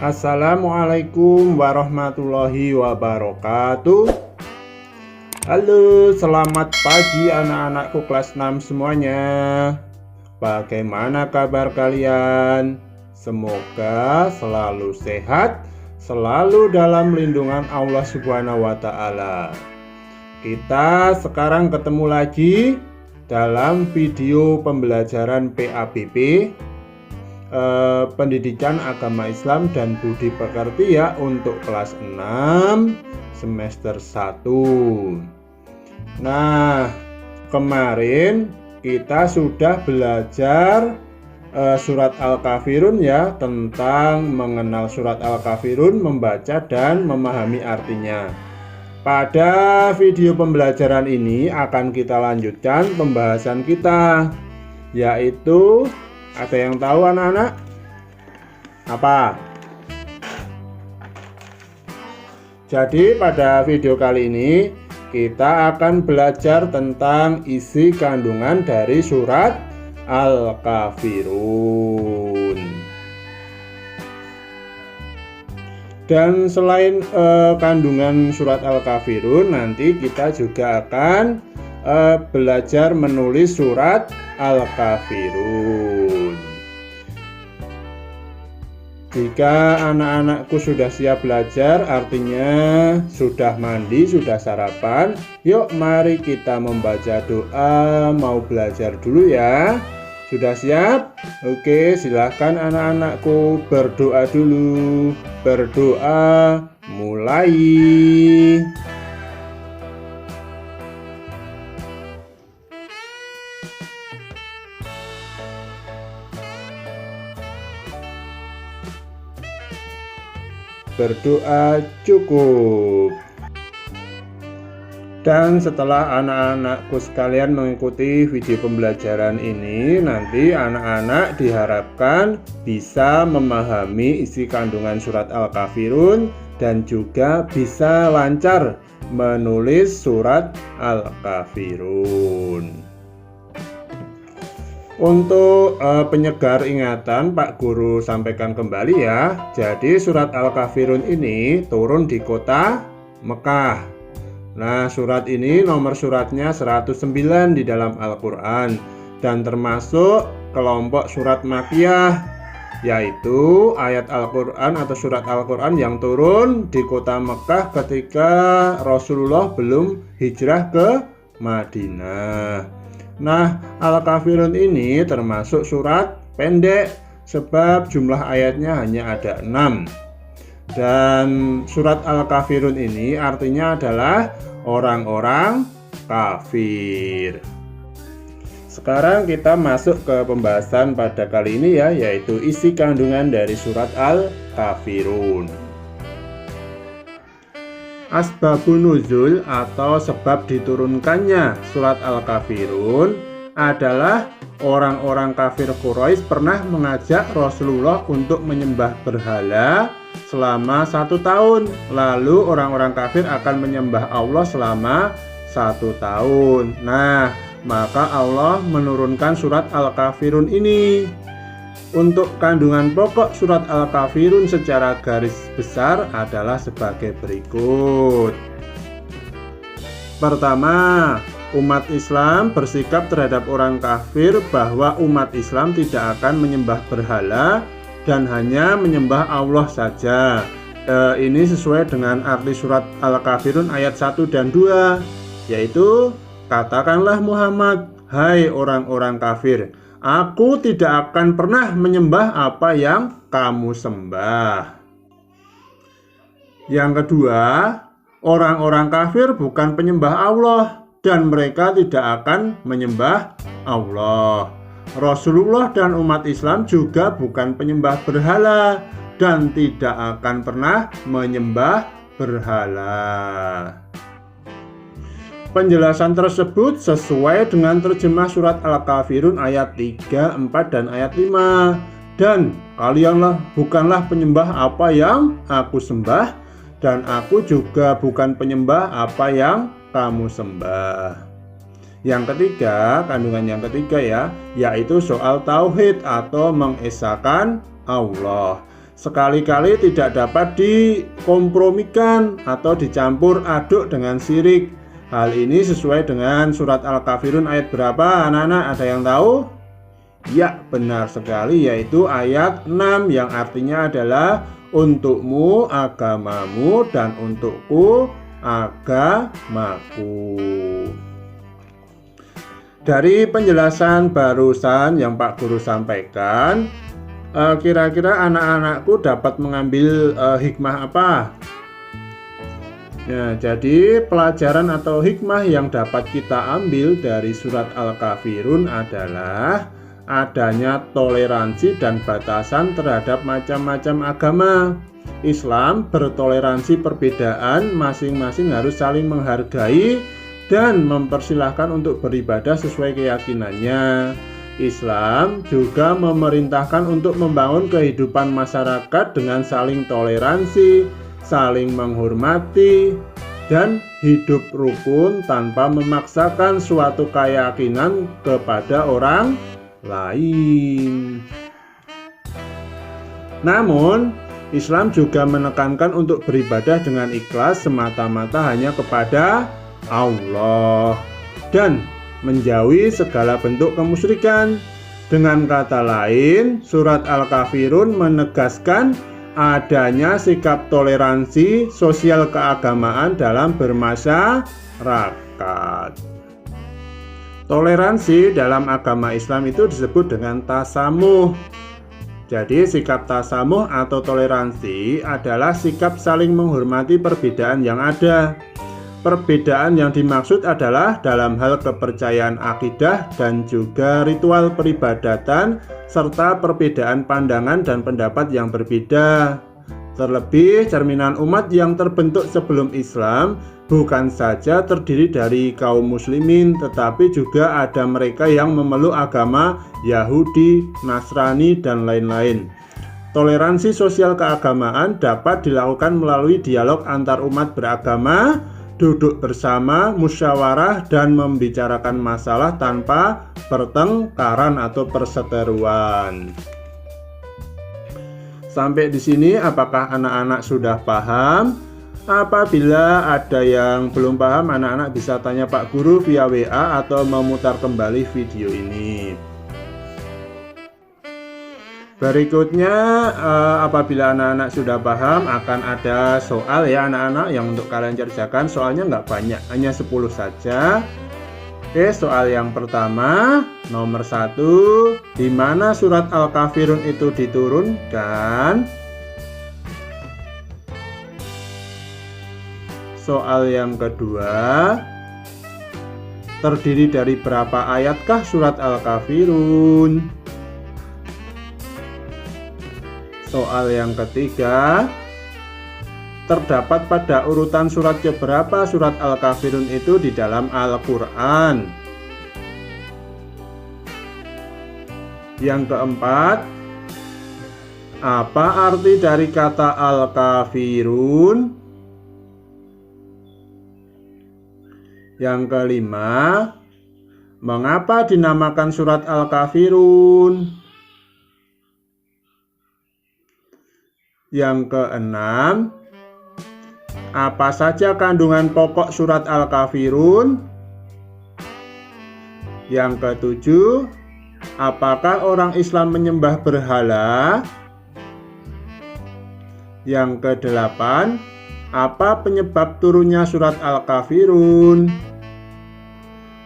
Assalamualaikum warahmatullahi wabarakatuh. Halo, selamat pagi anak-anakku kelas 6 semuanya. Bagaimana kabar kalian? Semoga selalu sehat, selalu dalam lindungan Allah Subhanahu wa Ta'ala. Kita sekarang ketemu lagi dalam video pembelajaran PABP, Pendidikan Agama Islam dan Budi Pekerti ya, untuk kelas 6 semester 1. Nah, kemarin kita sudah belajar surat Al-Kafirun ya, tentang mengenal surat Al-Kafirun, membaca dan memahami artinya. Pada video pembelajaran ini akan kita lanjutkan pembahasan kita, yaitu, ada yang tahu anak-anak? Apa? Jadi pada video kali ini kita akan belajar tentang isi kandungan dari surat Al-Kafirun. Dan selain kandungan surat Al-Kafirun, nanti kita juga akan belajar menulis surat Al-Kafirun. Jika anak-anakku sudah siap belajar, artinya sudah mandi, sudah sarapan, yuk mari kita membaca doa. Mau belajar dulu ya? Sudah siap? Oke, silahkan anak-anakku berdoa dulu. Berdoa, mulai. Berdoa cukup. Dan setelah anak-anakku sekalian mengikuti video pembelajaran ini, nanti anak-anak diharapkan bisa memahami isi kandungan surat Al-Kafirun dan juga bisa lancar menulis surat Al-Kafirun. Untuk penyegar ingatan, Pak Guru sampaikan kembali ya. Jadi surat Al-Kafirun ini turun di kota Mekah. Nah, surat ini nomor suratnya 109 di dalam Al-Quran, dan termasuk kelompok surat Makkiyah, yaitu ayat Al-Quran atau surat Al-Quran yang turun di kota Mekah ketika Rasulullah belum hijrah ke Madinah. Nah, Al-Kafirun ini termasuk surat pendek sebab jumlah ayatnya hanya ada 6. Dan surat Al-Kafirun ini artinya adalah orang-orang kafir. Sekarang kita masuk ke pembahasan pada kali ini ya, yaitu isi kandungan dari surat Al-Kafirun. Asbabun nuzul atau sebab diturunkannya surat Al-Kafirun adalah orang-orang kafir Quraisy pernah mengajak Rasulullah untuk menyembah berhala selama 1 tahun. Lalu orang-orang kafir akan menyembah Allah selama 1 tahun. Nah, maka Allah menurunkan surat Al-Kafirun ini. Untuk kandungan pokok surat Al-Kafirun secara garis besar adalah sebagai berikut. Pertama, umat Islam bersikap terhadap orang kafir bahwa umat Islam tidak akan menyembah berhala dan hanya menyembah Allah saja. Ini sesuai dengan arti surat Al-Kafirun ayat 1 dan 2, yaitu, katakanlah Muhammad, hai orang-orang kafir, aku tidak akan pernah menyembah apa yang kamu sembah. Yang kedua, orang-orang kafir bukan penyembah Allah dan mereka tidak akan menyembah Allah. Rasulullah dan umat Islam juga bukan penyembah berhala dan tidak akan pernah menyembah berhala. Penjelasan tersebut sesuai dengan terjemah surat Al-Kafirun ayat 3, 4, dan ayat 5. Dan kalianlah bukanlah penyembah apa yang aku sembah, dan aku juga bukan penyembah apa yang kamu sembah. Yang ketiga, kandungan yang ketiga ya, yaitu soal tauhid atau mengesahkan Allah. sekali-kali tidak dapat dikompromikan atau dicampur aduk dengan syirik. Hal ini sesuai dengan surat Al-Kafirun ayat berapa anak-anak? Ada yang tahu? Ya, benar sekali, yaitu ayat 6 yang artinya adalah untukmu agamamu dan untukku agamaku. Dari penjelasan barusan yang Pak Guru sampaikan, kira-kira anak-anakku dapat mengambil hikmah apa? Ya, jadi pelajaran atau hikmah yang dapat kita ambil dari surat Al-Kafirun adalah adanya toleransi dan batasan terhadap macam-macam agama. Islam bertoleransi perbedaan, masing-masing harus saling menghargai dan mempersilahkan untuk beribadah sesuai keyakinannya. Islam juga memerintahkan untuk membangun kehidupan masyarakat dengan saling toleransi, saling menghormati, dan hidup rukun tanpa memaksakan suatu keyakinan kepada orang lain. Namun, Islam juga menekankan untuk beribadah dengan ikhlas semata-mata hanya kepada Allah dan menjauhi segala bentuk kemusyrikan. Dengan kata lain, surat Al-Kafirun menegaskan adanya sikap toleransi sosial keagamaan dalam bermasyarakat. Toleransi dalam agama Islam itu disebut dengan tasamuh. Jadi sikap tasamuh atau toleransi adalah sikap saling menghormati perbedaan yang ada. Perbedaan yang dimaksud adalah dalam hal kepercayaan akidah dan juga ritual peribadatan serta perbedaan pandangan dan pendapat yang berbeda. Terlebih cerminan umat yang terbentuk sebelum Islam bukan saja terdiri dari kaum muslimin, tetapi juga ada mereka yang memeluk agama Yahudi, Nasrani, dan lain-lain. Toleransi sosial keagamaan dapat dilakukan melalui dialog antar umat beragama, duduk bersama, musyawarah, dan membicarakan masalah tanpa pertengkaran atau perseteruan. Sampai di sini apakah anak-anak sudah paham? Apabila ada yang belum paham, anak-anak bisa tanya Pak Guru via WA atau memutar kembali video ini. Berikutnya, apabila anak-anak sudah paham, akan ada soal ya anak-anak yang untuk kalian kerjakan. Soalnya nggak banyak, hanya 10 saja. Oke, soal yang pertama, nomor 1, di mana surat Al-Kafirun itu diturunkan? Soal yang kedua, terdiri dari berapa ayatkah surat Al-Kafirun? Soal yang ketiga, terdapat pada urutan surat keberapa surat Al-Kafirun itu di dalam Al-Quran? Yang keempat, apa arti dari kata Al-Kafirun? Yang kelima, mengapa dinamakan surat Al-Kafirun? Yang keenam, apa saja kandungan pokok surat Al-Kafirun? Yang ketujuh, apakah orang Islam menyembah berhala? Yang kedelapan, apa penyebab turunnya surat Al-Kafirun?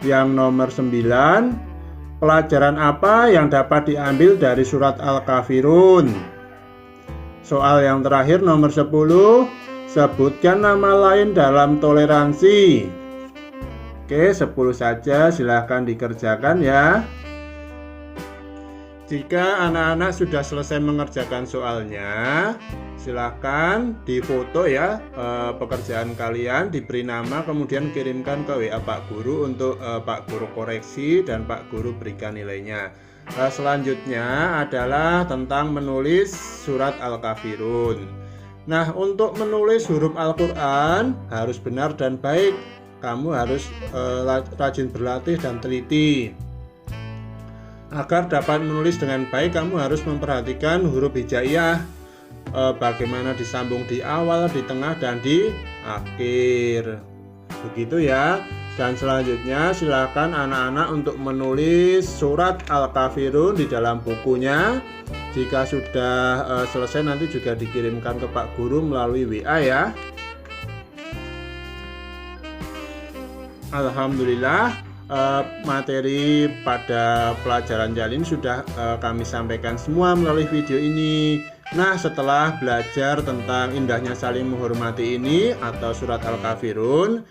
Yang nomor 9, pelajaran apa yang dapat diambil dari surat Al-Kafirun? Soal yang terakhir nomor 10, sebutkan nama lain dalam toleransi. Oke, 10 saja, silahkan dikerjakan ya. Jika anak-anak sudah selesai mengerjakan soalnya, silahkan difoto ya pekerjaan kalian, diberi nama, kemudian kirimkan ke WA Pak Guru untuk Pak Guru koreksi dan Pak Guru berikan nilainya. Selanjutnya adalah tentang menulis surat Al-Kafirun. Nah, untuk menulis huruf Al-Quran harus benar dan baik. Kamu harus rajin berlatih dan teliti. Agar dapat menulis dengan baik, kamu harus memperhatikan huruf hijaiyah. bagaimana disambung di awal, di tengah, dan di akhir. Begitu ya. Dan selanjutnya silakan anak-anak untuk menulis surat Al-Kafirun di dalam bukunya. Jika sudah selesai nanti juga dikirimkan ke Pak Guru melalui WA ya. Alhamdulillah, materi pada pelajaran jalin sudah kami sampaikan semua melalui video ini. Nah, setelah belajar tentang indahnya saling menghormati ini atau surat Al-Kafirun,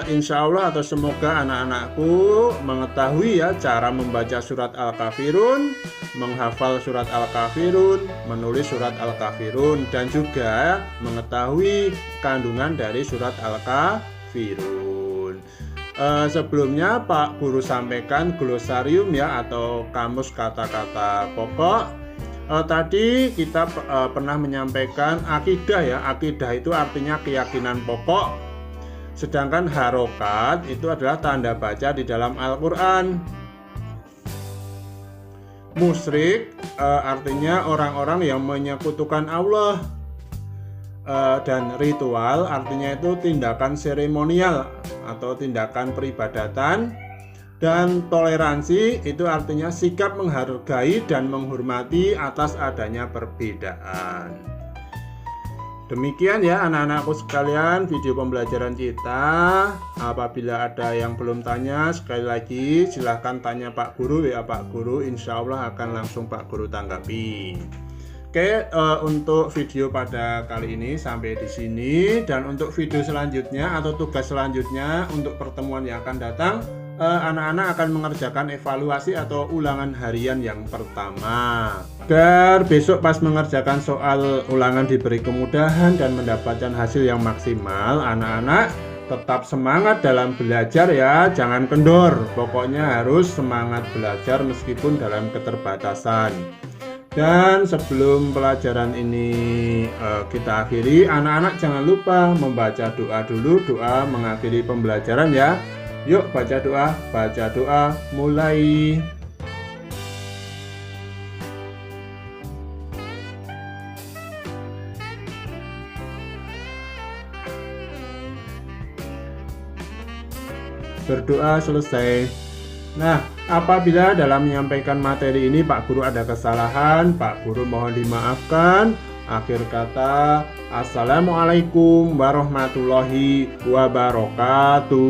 insya Allah atau semoga anak-anakku mengetahui ya cara membaca surat Al-Kafirun, menghafal surat Al-Kafirun, menulis surat Al-Kafirun, dan juga mengetahui kandungan dari surat Al-Kafirun. Sebelumnya Pak Guru sampaikan glosarium ya atau kamus kata-kata pokok. Tadi kita pernah menyampaikan akidah ya. Akidah itu artinya keyakinan pokok. Sedangkan harokat itu adalah tanda baca di dalam Al-Quran. Musyrik artinya orang-orang yang menyekutukan Allah. Dan ritual artinya itu tindakan seremonial atau tindakan peribadatan. Dan toleransi itu artinya sikap menghargai dan menghormati atas adanya perbedaan. Demikian ya anak-anakku sekalian video pembelajaran kita. Apabila ada yang belum tanya, sekali lagi silahkan tanya Pak Guru ya Pak Guru, insya Allah akan langsung Pak Guru tanggapi. Oke, untuk video pada kali ini sampai di sini, dan untuk video selanjutnya atau tugas selanjutnya untuk pertemuan yang akan datang, anak-anak akan mengerjakan evaluasi atau ulangan harian yang pertama. Agar besok pas mengerjakan soal ulangan diberi kemudahan dan mendapatkan hasil yang maksimal, anak-anak tetap semangat dalam belajar ya, jangan kendor. Pokoknya harus semangat belajar meskipun dalam keterbatasan. Dan sebelum pelajaran ini kita akhiri, anak-anak jangan lupa membaca doa dulu, doa mengakhiri pembelajaran ya. Yuk baca doa, mulai. Berdoa selesai. Nah, apabila dalam menyampaikan materi ini Pak Guru ada kesalahan, Pak Guru mohon dimaafkan. Akhir kata, Assalamualaikum warahmatullahi wabarakatuh.